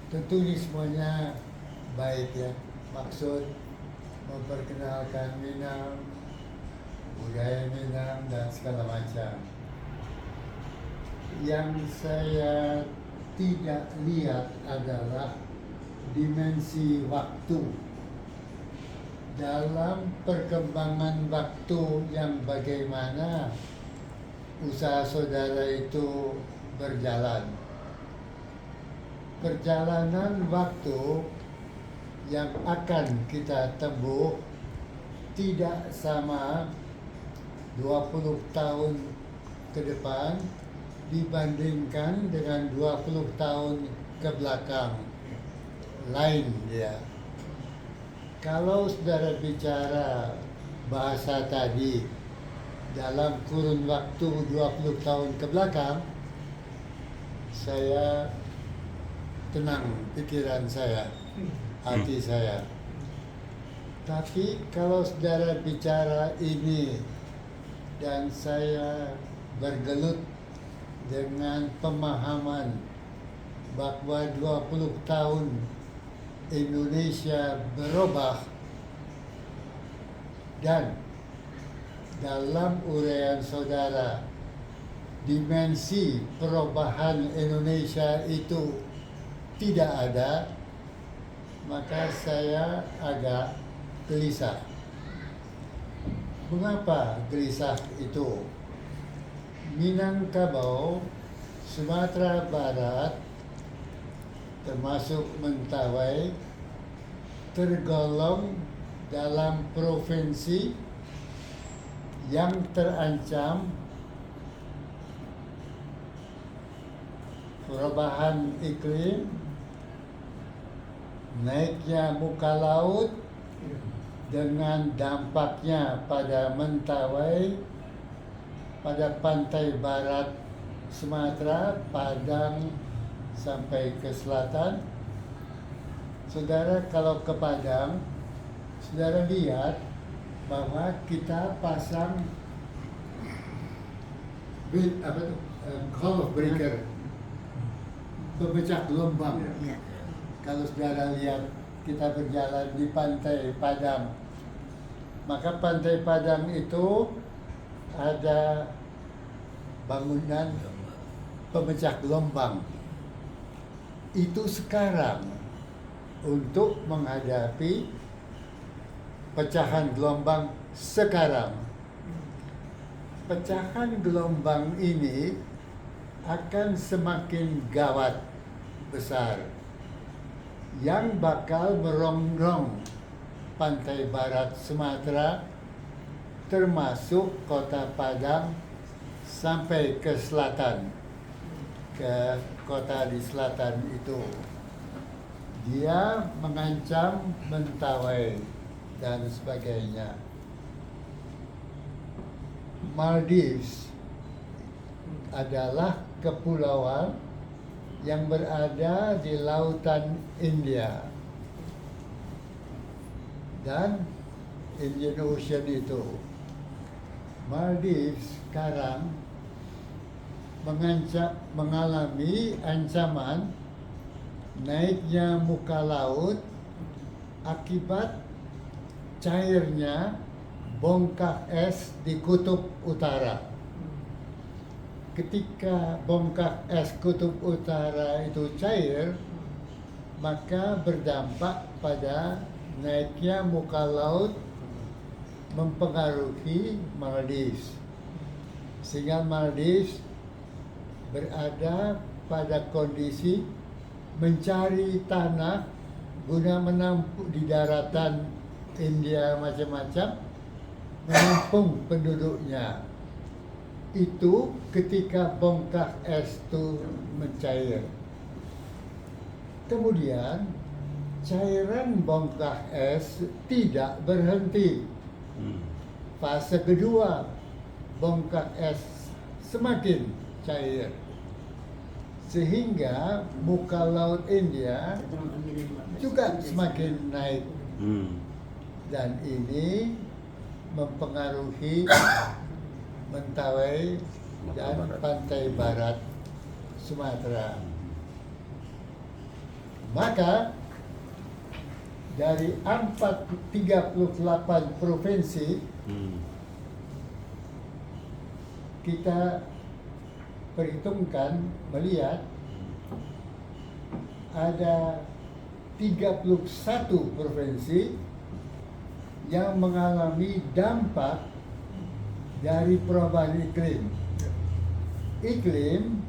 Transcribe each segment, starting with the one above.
Tentu ini semuanya baik ya, maksud memperkenalkan Minang, budaya Minang dan segala macam. Yang saya tidak lihat adalah dimensi waktu dalam perkembangan waktu yang bagaimana usaha saudara itu berjalan. Perjalanan waktu yang akan kita tempuh tidak sama 20 tahun ke depan dibandingkan dengan 20 tahun ke belakang. Lain dia. Kalau saudara bicara bahasa tadi dalam kurun waktu 20 tahun ke belakang, saya tenang pikiran saya, hati saya. Tapi kalau saudara bicara ini dan saya bergelut dengan pemahaman bahwa 20 tahun Indonesia berubah dan dalam uraian saudara dimensi perubahan Indonesia itu tidak ada, maka saya agak gelisah. Mengapa gelisah itu? Minangkabau, Sumatera Barat, termasuk Mentawai, tergolong dalam provinsi yang terancam perubahan iklim, naiknya muka laut dengan dampaknya pada Mentawai, pada pantai barat Sumatera, Padang sampai ke selatan. Saudara kalau ke Padang, saudara lihat bahwa kita pasang column breaker, pemecah gelombang. Kalau saudara lihat kita berjalan di pantai Padang, maka pantai Padang itu ada bangunan pemecah gelombang. Itu sekarang untuk menghadapi pecahan gelombang sekarang. Pecahan gelombang ini akan semakin gawat besar yang bakal merongrong pantai barat Sumatera termasuk kota Padang sampai ke selatan, ke kota di selatan itu. Dia mengancam Mentawai dan sebagainya. Maldives adalah kepulauan yang berada di lautan India dan Indian Ocean itu. Maldives sekarang mengalami ancaman naiknya muka laut akibat cairnya bongkah es di kutub utara. Ketika bongkah es kutub utara itu cair, maka berdampak pada naiknya muka laut mempengaruhi Maldives. Sehingga Maldives berada pada kondisi mencari tanah guna menampung di daratan India macam-macam, menampung penduduknya. Itu ketika bongkah es itu mencair. Kemudian cairan bongkah es tidak berhenti. Fase kedua, bongkah es semakin cair. Sehingga muka laut India juga semakin naik. Dan ini mempengaruhi Mentawai dan pantai barat Sumatera. Maka dari 38 provinsi kita perhitungkan, melihat ada 31 provinsi yang mengalami dampak dari perubahan iklim. Iklim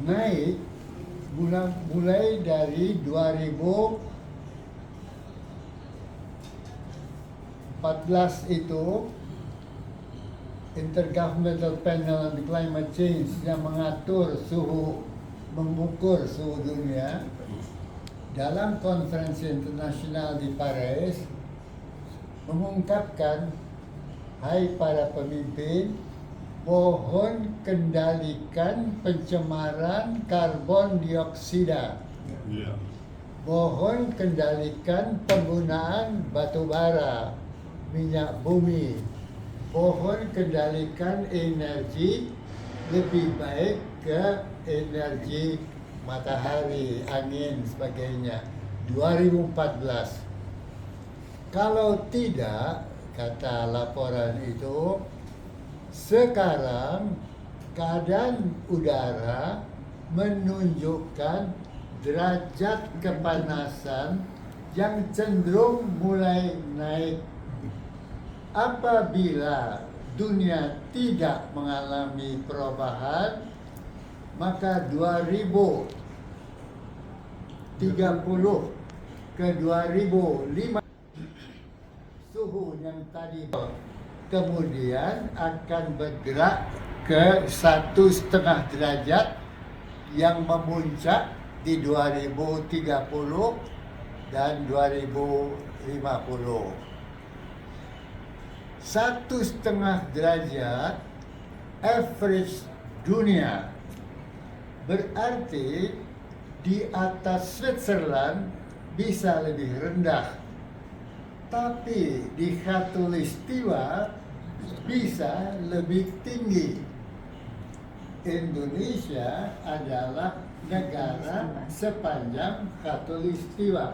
naik mulai dari 2014 itu Intergovernmental Panel on Climate Change yang mengukur suhu dunia dalam konferensi internasional di Paris mengungkapkan, hai para pemimpin, mohon kendalikan pencemaran karbon dioksida. Mohon kendalikan penggunaan batu bara, minyak bumi. Mohon kendalikan energi lebih baik ke energi matahari, angin, sebagainya. 2014. Kalau tidak, kata laporan itu, sekarang keadaan udara menunjukkan derajat kepanasan yang cenderung mulai naik. Apabila dunia tidak mengalami perubahan, maka 2030 ke 2005 suhu yang tadi kemudian akan bergerak ke 1,5 derajat yang memuncak di 2030 dan 2050. 1,5 derajat average dunia berarti di atas Switzerland bisa lebih rendah, tapi di Khatulistiwa bisa lebih tinggi. Indonesia adalah negara sepanjang Khatulistiwa.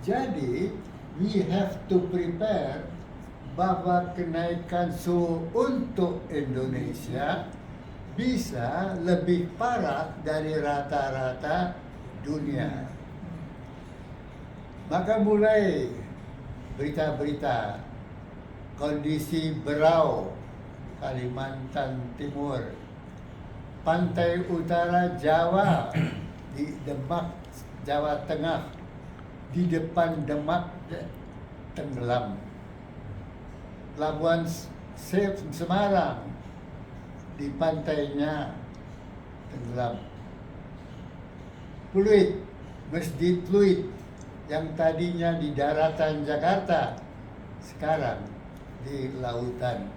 Jadi, we have to prepare bahwa kenaikan suhu untuk Indonesia bisa lebih parah dari rata-rata dunia. Maka mulai berita-berita kondisi Berau, Kalimantan Timur, pantai utara Jawa, di Demak, Jawa Tengah, di depan Demak tenggelam. Pelabuhan Semarang, di pantainya tenggelam. Pluit, Masjid Pluit yang tadinya di daratan Jakarta, sekarang di lautan.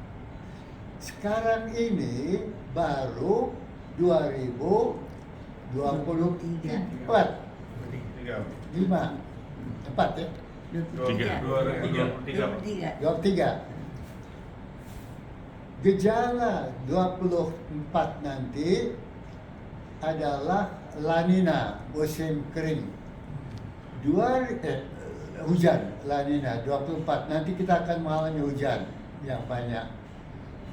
Sekarang ini baru 2024. 4 ya? 23. Gejala 24 nanti adalah La Nina, musim kering. Hujan La Nina 24, nanti kita akan mengalami hujan yang banyak.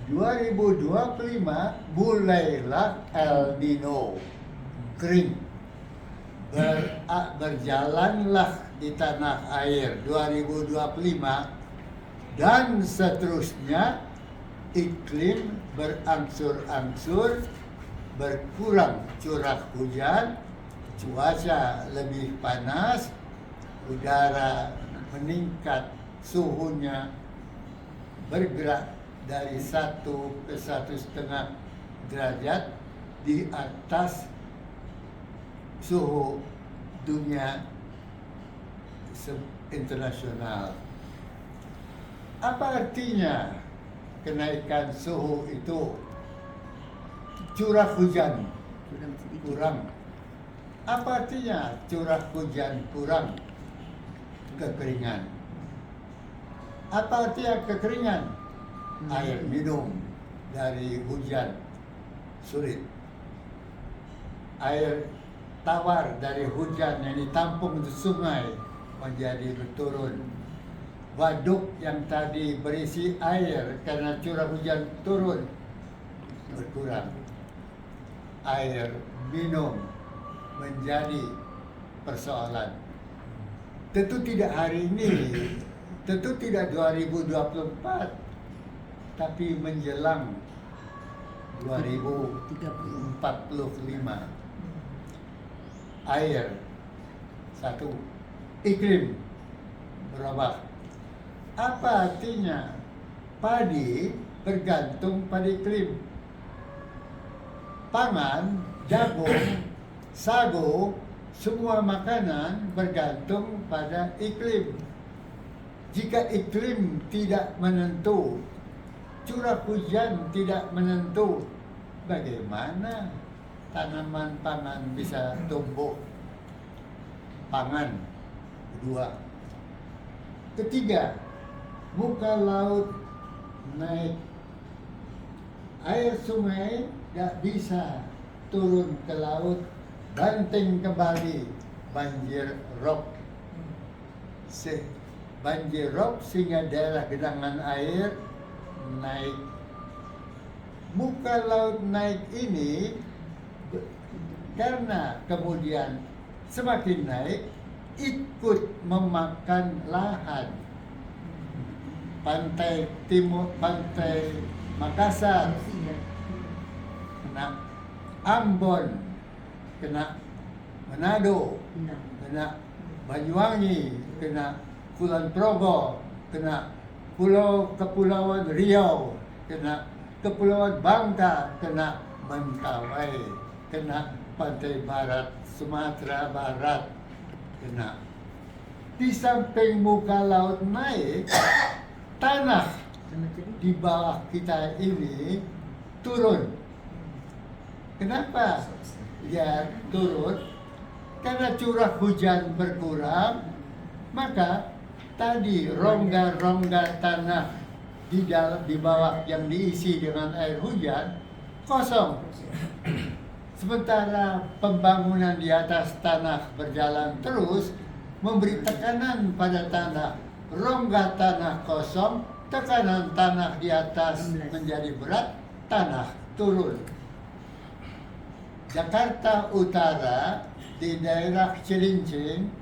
2025 mulailah El Nino, kering. Berjalanlah di tanah air 2025 dan seterusnya. Iklim berangsur-angsur berkurang curah hujan, cuaca lebih panas, udara meningkat, suhunya bergerak dari 1 ke 1,5 derajat di atas suhu dunia internasional. Apa artinya kenaikan suhu itu? Curah hujan kurang. Apa artinya curah hujan kurang? Kekeringan. Apa artinya kekeringan? Air minum dari hujan sulit. Air tawar dari hujan yang ditampung di sungai menjadi turun. Waduk yang tadi berisi air karena curah hujan turun berkurang. Air minum menjadi persoalan. Tentu tidak hari ini, tentu tidak 2024, tapi menjelang 2045. Air satu, iklim berubah. Apa artinya? Padi bergantung pada iklim. Pangan, jagung, sagu, semua makanan bergantung pada iklim. Jika iklim tidak menentu, curah hujan tidak menentu, bagaimana tanaman pangan bisa tumbuh? Pangan, kedua. Ketiga, muka laut naik. Air sungai tidak bisa turun ke laut, banting kembali, banjir rob. Banjir rob sehingga daerah genangan air naik. Muka laut naik ini karena kemudian semakin naik ikut memakan lahan. Pantai timur, pantai Makassar kena, Ambon kena, Manado kena, Banyuwangi kena, Kulon Progo kena, Kepulauan Riau kena, Kepulauan Bangka kena, Mentawai kena, pantai barat Sumatera Barat kena. Di samping muka laut naik, tanah di bawah kita ini turun. Kenapa dia turun? Karena curah hujan berkurang, maka tadi rongga-rongga tanah di bawah yang diisi dengan air hujan kosong. Sementara pembangunan di atas tanah berjalan terus, memberi tekanan pada tanah. Rongga tanah kosong, tekanan tanah di atas menjadi berat, tanah turun. Jakarta Utara di daerah Cilincing,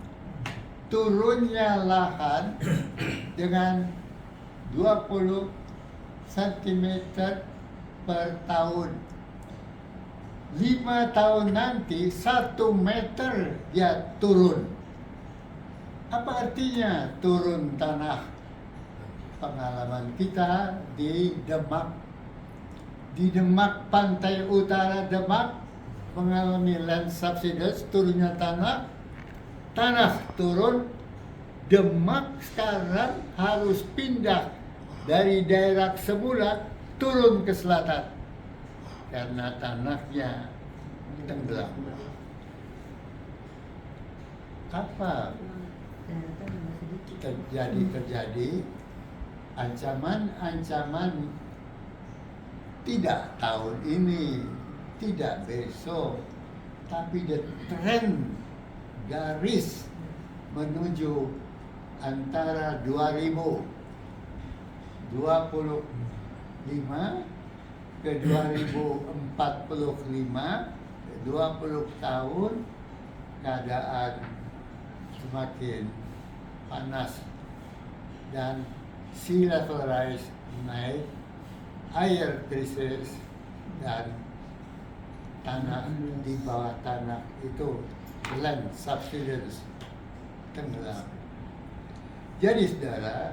turunnya lahan dengan 20 cm per tahun. 5 tahun nanti 1 meter dia turun. Apa artinya turun tanah? Pengalaman kita di Demak. Di Demak, pantai utara Demak mengalami land subsidence, turunnya tanah. Tanah turun. Demak sekarang harus pindah dari daerah semula turun ke selatan karena tanahnya tenggelam. Apa terjadi ancaman tidak tahun ini, tidak besok, tapi the trend garis menuju antara 2025 ke 2045, 20 tahun keadaan semakin panas dan sea level rise naik, air krisis dan tanah di bawah tanah itu land subsidence tenggelam. Jadi saudara,